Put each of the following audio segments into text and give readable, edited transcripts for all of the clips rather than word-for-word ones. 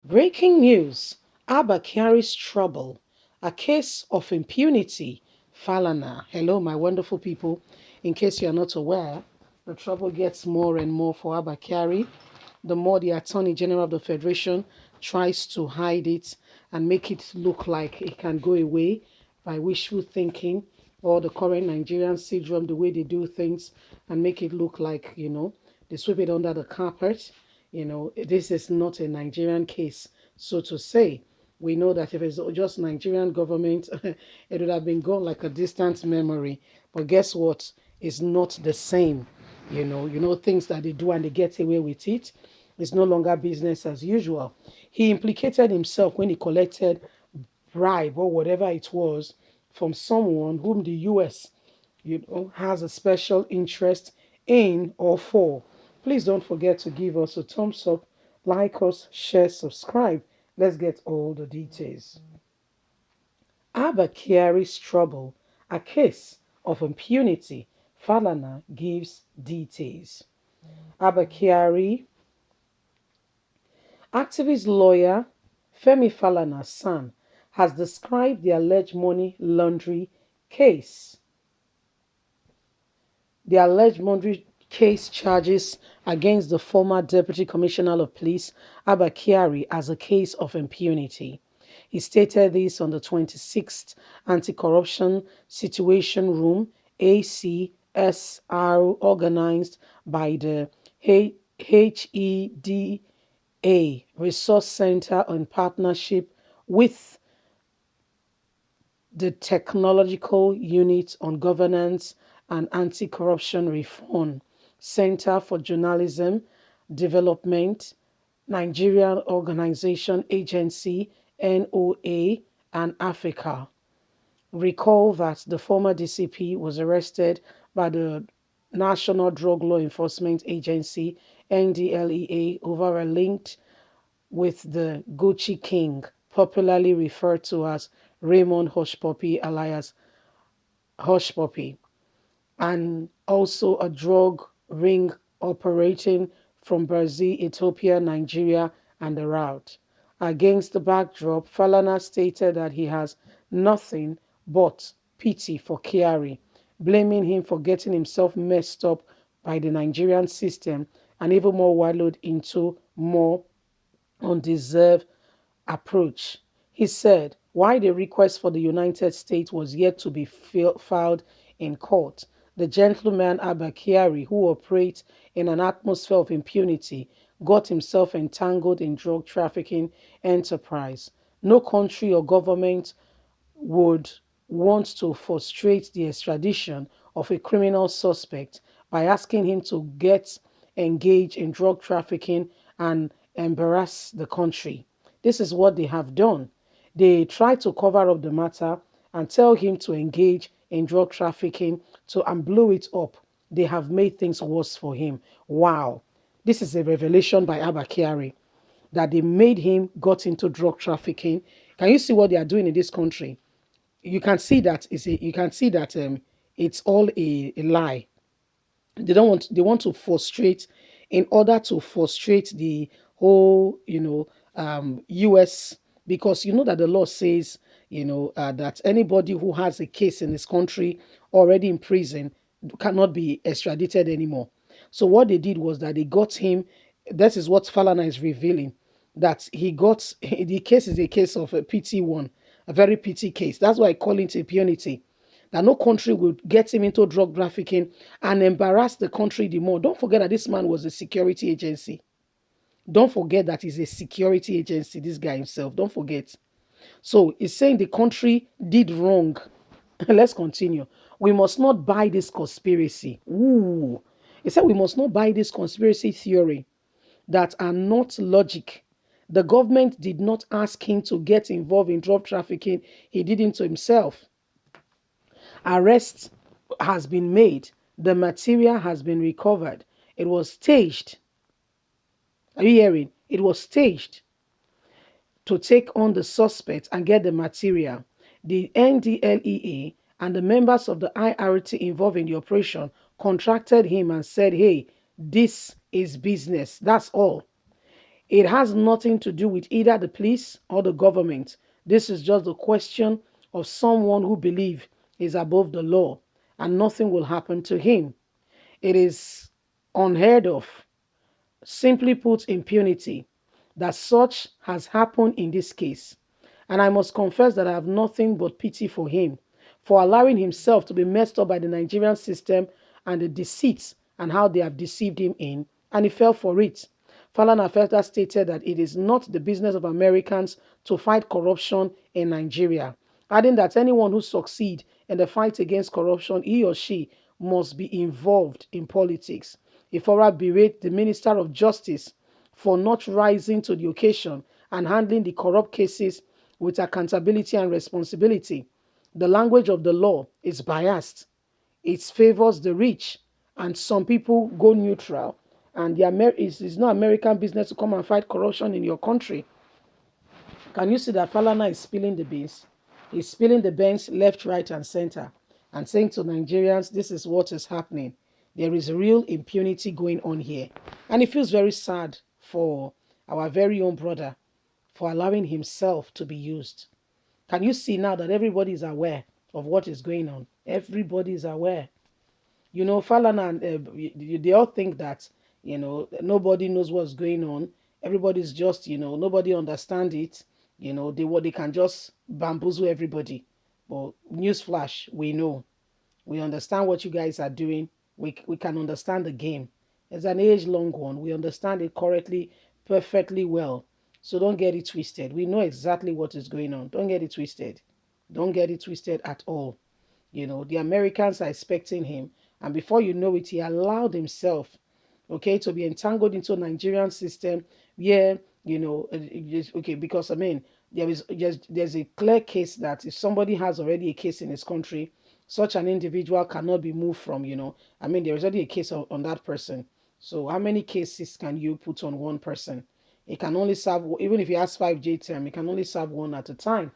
Breaking news. Abba Kyari's trouble. A case of impunity. Falana. Hello, my wonderful people. In case you are not aware, the trouble gets more and more for Abba Kyari. The more the Attorney General of the Federation tries to hide it and make it look like it can go away by wishful thinking or the current Nigerian syndrome, the way they do things and make it look like, they sweep it under the carpet. This is not a Nigerian case, so to say. We know that if it's just Nigerian government, it would have been gone like a distant memory. But guess what? It's not the same. Things that they do and they get away with it. It's no longer business as usual. He implicated himself when he collected bribe or whatever it was from someone whom the US has a special interest in or for. Please don't forget to give us a thumbs up, like us, share, subscribe. Let's get all the details. Abba Kyari's trouble, a case of impunity. Falana gives details. Abba Kyari, activist lawyer Femi Falana's son, has described the alleged money laundering case. The alleged money case charges against the former Deputy Commissioner of Police, Abba Kyari, as a case of impunity. He stated this on the 26th Anti-Corruption Situation Room, ACSR, organized by the HEDA Resource Center in partnership with the Technological Unit on Governance and Anti-Corruption Reform, Center for Journalism Development, Nigerian Organization Agency, NOA, and Africa. Recall that the former DCP was arrested by the National Drug Law Enforcement Agency, NDLEA, over a link with the Gucci King, popularly referred to as Raymond Hushpuppi alias Hushpuppi, and also a drug ring operating from Brazil, Ethiopia, Nigeria, and the route. Against the backdrop, Falana stated that he has nothing but pity for Kyari, blaming him for getting himself messed up by the Nigerian system and even more wallowed into more undeserved approach. He said, why the request for the United States was yet to be filed in court, the gentleman Abba Kyari, who operates in an atmosphere of impunity, got himself entangled in drug trafficking enterprise. No country or government would want to frustrate the extradition of a criminal suspect by asking him to get engaged in drug trafficking and embarrass the country. This is what they have done. They try to cover up the matter and tell him to engage in drug trafficking and blow it up. They have made things worse for him. Wow. This is a revelation by Abba Kyari that they made him got into drug trafficking. Can you see what they are doing in this country? You can see that it's all a lie. They want to frustrate in order to frustrate the whole US, because you know that the law says that anybody who has a case in this country already in prison cannot be extradited anymore. So what they did was that they got him. That is what Falana is revealing, that he got the case is a case of a PT1, a very PT case. That's why I call it impunity, that no country would get him into drug trafficking and embarrass the country the more. Don't forget that this man was a security agency. Don't forget that he's a security agency, this guy himself. Don't forget. So he's saying the country did wrong. Let's continue. We must not buy this conspiracy. Ooh. He said we must not buy this conspiracy theory that are not logic. The government did not ask him to get involved in drug trafficking. He did it to himself. Arrest has been made. The material has been recovered. It was staged. Are you hearing? It was staged to take on the suspect and get the material. The NDLEA and the members of the IRT involved in the operation contracted him and said, hey, this is business. That's all. It has nothing to do with either the police or the government. This is just a question of someone who believes is above the law and nothing will happen to him. It is unheard of. Simply put, impunity. That such has happened in this case. And I must confess that I have nothing but pity for him for allowing himself to be messed up by the Nigerian system and the deceits and how they have deceived him in, and he fell for it. Falana further stated that it is not the business of Americans to fight corruption in Nigeria, adding that anyone who succeeds in the fight against corruption, he or she must be involved in politics. Ifora berated the Minister of Justice for not rising to the occasion and handling the corrupt cases with accountability and responsibility. The language of the law is biased. It favors the rich, and some people go neutral. And it's not American business to come and fight corruption in your country. Can you see that Falana is spilling the beans? He's spilling the beans left, right, and center and saying to Nigerians, this is what is happening. There is real impunity going on here. And it feels very sad for our very own brother for allowing himself to be used. Can you see now that everybody is aware of what is going on? Everybody is aware. You know, Falana and they all think that, nobody knows what's going on. Everybody's just, nobody understand it. They can just bamboozle everybody. But newsflash, we know. We understand what you guys are doing. We can understand the game. It's an age-long one. We understand it correctly, perfectly well. So don't get it twisted. We know exactly what is going on. Don't get it twisted. Don't get it twisted at all. The Americans are expecting him. And before you know it, he allowed himself, okay, to be entangled into a Nigerian system where, okay, because I mean, there's a clear case that if somebody has already a case in his country, such an individual cannot be moved from, I mean, there's already a case on that person. So how many cases can you put on one person? It can only serve, even if he has 5J term, he can only serve one at a time.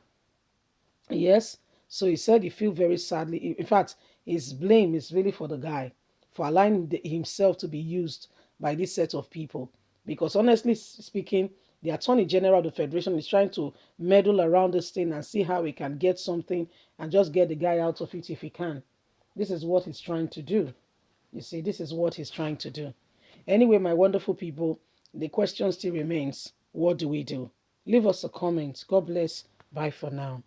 Yes. So he said he feel very sadly. In fact, his blame is really for the guy for allowing himself to be used by this set of people. Because honestly speaking, the Attorney General of the Federation is trying to meddle around this thing and see how he can get something and just get the guy out of it if he can. This is what he's trying to do. You see, this is what he's trying to do. Anyway, my wonderful people, the question still remains, what do we do? Leave us a comment. God bless. Bye for now.